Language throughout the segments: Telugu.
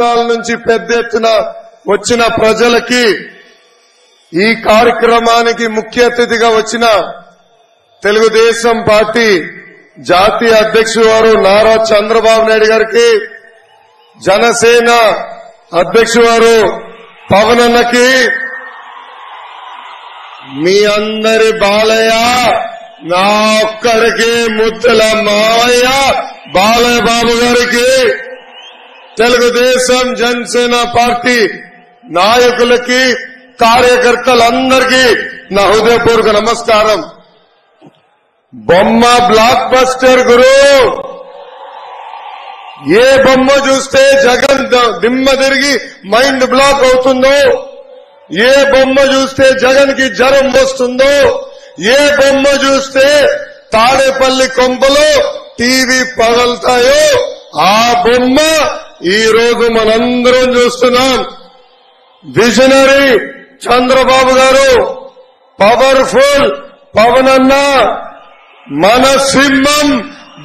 రాష్ట్రాల నుంచి పెద్ద ఎత్తున వచ్చిన ప్రజలకి ఈ కార్యక్రమానికి ముఖ్య అతిథిగా వచ్చిన తెలుగుదేశం పార్టీ జాతీయ అధ్యక్షుడు వారు నారా చంద్రబాబు నాయుడు గారికి, జనసేన అధ్యక్షుడు వారు పవన్ అన్నకి, మీ అందరి బాలయ్య నా ఒక్కడికి ముద్దుల మాయ బాలయ్య బాబు గారికి, తెలుగుదేశం జనసేన పార్టీ నాయకులకి, కార్యకర్తలందరికీ నా హృదయపూర్వక నమస్కారం. బొమ్మ బ్లాక్ బస్టర్ గురు. ఏ బొమ్మ చూస్తే జగన్ దిమ్మ తిరిగి మైండ్ బ్లాక్ అవుతుందో, ఏ బొమ్మ చూస్తే జగన్ కి జ్వరం వస్తుందో, ఏ బొమ్మ చూస్తే తాడేపల్లి కొంపలో టీవీ పగలుతాయో ఆ బొమ్మ ఈ రోజు మనందరం చూస్తున్నాం. విజనరీ చంద్రబాబు గారు, పవర్ఫుల్ పవన్ అన్న, మన సింహం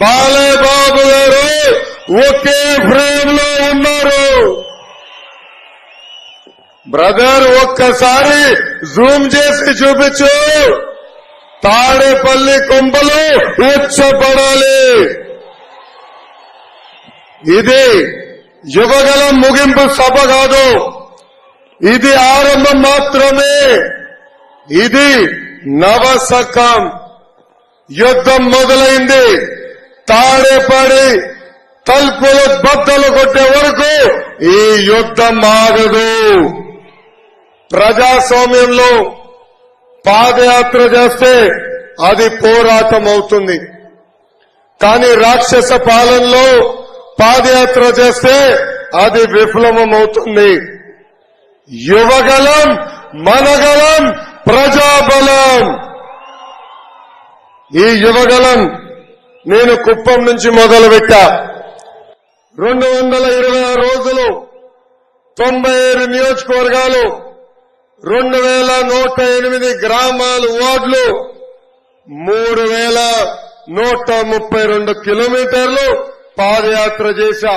బాలయ్య బాబు గారు ఒకే ఫ్రేమ్ లో ఉన్నారు. బ్రదర్ ఒక్కసారి జూమ్ చేసి చూపించు. తాడేపల్లి కొంపలు ఉచ్చపడాలి. ఇది యువగలం ముగింపు సభ కాదు, ఇది ఆరంభం మాత్రమే. ఇది నవశకం. యుద్ధం మొదలైంది. తాడేపడి తలుపులు బద్దలు కొట్టే వరకు ఈ యుద్ధం ఆగదు. ప్రజాస్వామ్యంలో పాదయాత్ర చేస్తే అది పోరాటం అవుతుంది. కానీ రాక్షస పాలనలో పాదయాత్ర చేస్తే అది విఫలమం అవుతుంది. యువగలం, మనగలం, ప్రజాబలం. ఈ యువగలం నేను కుప్పం నుంచి మొదలుపెట్టా. 226 రోజులు, 97 నియోజకవర్గాలు, 2108 గ్రామాలు, వార్డులు, 3132 కిలోమీటర్లు పాదయాత్ర చేశా.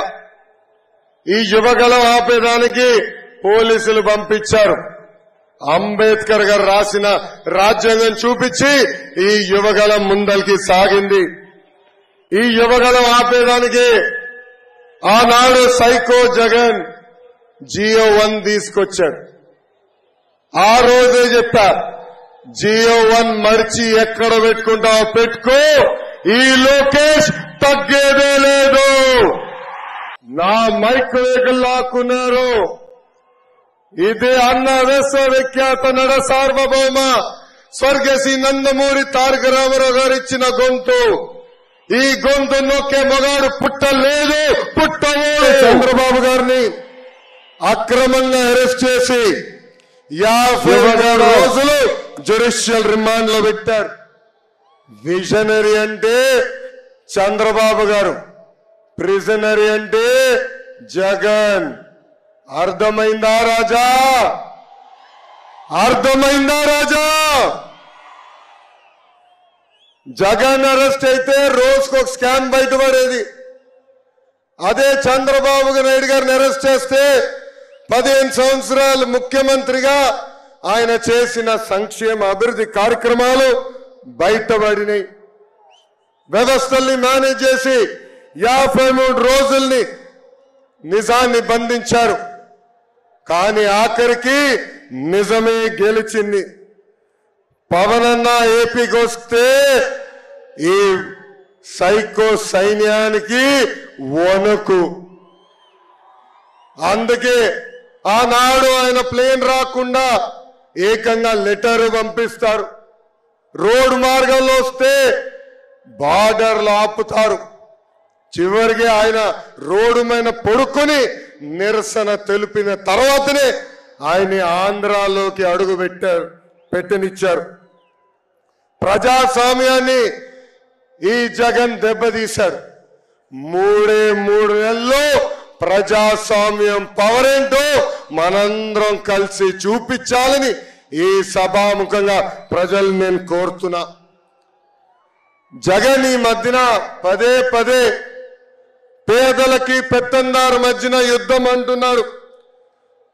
ఈ యువగలం ఆపేదానికి పోలీసులు పంపించారు. అంబేద్కర్ గారు రాసిన రాజ్యాంగం చూపించి ఈ యువగలం ముందరికి సాగింది. ఈ యువగలం ఆపేదానికి ఆనాడు సైకో జగన్ జియో 1 తీసుకొచ్చాడు. ఆ రోజే చెప్పా, జియో 1 మర్చి ఎక్కడ పెట్టుకుంటావో పెట్టుకో, ఈ లోకేష్ తగ్గేదే లేదు. నా మైక్ వేగులు లాక్కున్నారు. ఇది అన్న విశ్వవిఖ్యాత నడ సార్వభౌమ స్వర్గశ్రీ నందమూరి తారక రామారావు గారు ఇచ్చిన గొంతు. ఈ గొంతు నొక్కే మగాడు పుట్టలేదు, పుట్టలేదు. చంద్రబాబు గారిని అక్రమంగా అరెస్ట్ చేసి 50 రోజులు జ్యుడిషియల్ రిమాండ్ లో పెట్టారు. విజనరీ అంటే చంద్రబాబు గారు, ప్రిజనరీ అంటే జగన్. అర్థమైందా రాజా? అర్థమైందా రాజా? జగన్ అరెస్ట్ అయితే రోజుకు ఒక స్కామ్ బయటపడేది. అదే చంద్రబాబు నాయుడు గారిని అరెస్ట్ చేస్తే 15 సంవత్సరాలు ముఖ్యమంత్రిగా ఆయన చేసిన సంక్షేమ అభివృద్ధి కార్యక్రమాలు బయటపడినాయి. వ్యవస్థల్ని మేనేజ్ చేసి 53 రోజుల్ని నిజాన్ని బంధించారు. కానీ ఆఖరికి నిజమే గెలిచింది. పవన్ అన్న ఏపీకి వస్తే ఈ సైకో సైన్యానికి వణుకు. అందుకే ఆనాడు ఆయన ప్లేన్ రాకుండా ఏకంగా లెటర్ పంపిస్తారు. రోడ్డు మార్గంలో వస్తే బార్డర్లు ఆపుతారు. చివరికి ఆయన రోడ్డు మీద పడుకొని నిరసన తెలిపిన తర్వాతనే ఆయన ఆంధ్రాలోకి అడుగు పెట్టనిచ్చారు. ప్రజాస్వామ్యాన్ని ఈ జగన్ దెబ్బతీశాడు. 3 నెలల్లో ప్రజాస్వామ్యం పవర్ ఏంటో మనందరం కలిసి చూపించాలని ఈ సభాముఖంగా ప్రజలు నేను కోరుతున్నా. జగన్ ఈ మధ్యన పదే పేదలకి పెత్తందారు మధ్యన యుద్ధం అంటున్నాడు.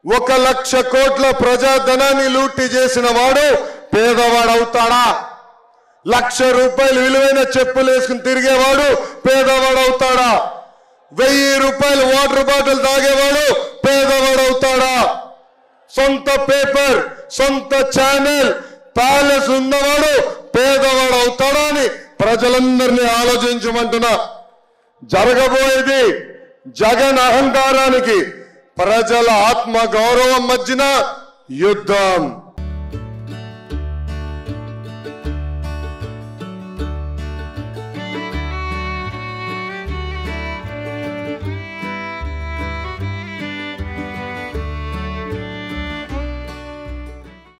1,00,000 కోట్ల ప్రజాధనాన్ని లూటీ చేసిన వాడు పేదవాడు అవుతాడా? 1,00,000 రూపాయలు విలువైన చెప్పులు వేసుకుని తిరిగేవాడు పేదవాడు అవుతాడా? 1000 రూపాయలు వాటర్ బాటిల్ తాగేవాడు పేదవాడు అవుతాడా? సొంత పేపర్, సొంత ఛానల్, ప్యాలెస్ ఉన్నవాడు పేదవాడు అవుతాడా అని ప్రజలందరినీ ఆలోచించమంటున్నా. జరగబోయేది జగన్ అహంకారానికి ప్రజల ఆత్మ గౌరవం మధ్యన యుద్ధం.